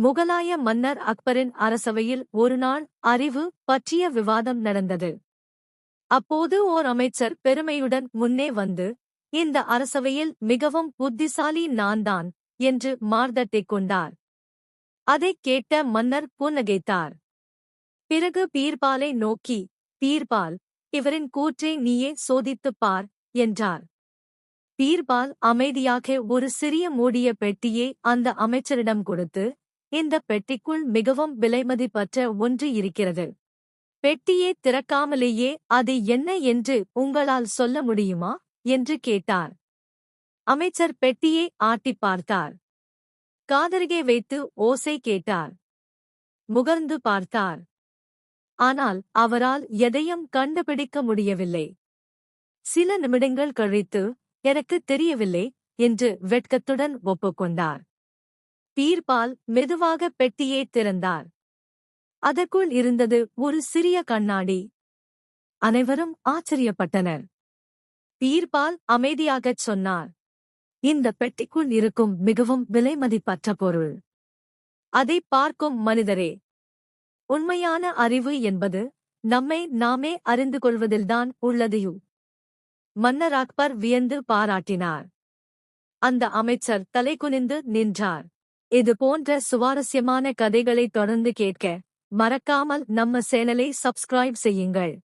முகலாய மன்னர் அக்பரின் அரசவையில் ஒருநாள் அறிவு பற்றிய விவாதம் நடந்தது. அப்போது ஓர் அமைச்சர் பெருமையுடன் முன்னே வந்து, இந்த அரசவையில் மிகவும் புத்திசாலி நான்தான் என்று மார்தட்டிக் கொண்டார். அதைக் கேட்ட மன்னர் புன்னகைத்தார். பிறகு பீர்பாலை நோக்கி, பீர்பால், இவரின் கூற்றை நீயே சோதித்துப் பார் என்றார். பீர்பால் அமைதியாக ஒரு சிறிய மூடிய பெட்டியை அந்த அமைச்சரிடம் கொடுத்து, இந்த பெட்டிக்குள் மிகவும் விலைமதிப்பற்ற ஒன்று இருக்கிறது. பெட்டியை திறக்காமலேயே அது என்ன என்று உங்களால் சொல்ல முடியுமா என்று கேட்டார். அமைச்சர் பெட்டியை ஆட்டிப் பார்த்தார். காதருகே வைத்து ஓசை கேட்டார். முகர்ந்து பார்த்தார். ஆனால் அவரால் எதையும் கண்டுபிடிக்க முடியவில்லை. சில நிமிடங்கள் கழித்து, எனக்கு தெரியவில்லை என்று வெட்கத்துடன் ஒப்புக்கொண்டார். பீர்பால் மெதுவாக பெட்டியை திறந்தார். அதற்குள் இருந்தது ஒரு சிறிய கண்ணாடி. அனைவரும் ஆச்சரியப்பட்டனர். பீர்பால் அமைதியாகச் சொன்னார், இந்த பெட்டிக்குள் இருக்கும் மிகவும் விலைமதிப்பற்ற பொருள். அதை பார்க்கும் மனிதரே, உண்மையான அறிவு என்பது நம்மை நாமே அறிந்து கொள்வதில்தான் உள்ளது. மன்னர் அக்பர் வியந்து பாராட்டினார். அந்த அமைச்சர் தலைகுனிந்து நின்றார். இது போன்ற சுவாரஸ்யமான கதைகளை தொடர்ந்து கேட்க மறக்காமல் நம்ம சேனலை சப்ஸ்கிரைப் செய்யுங்கள்.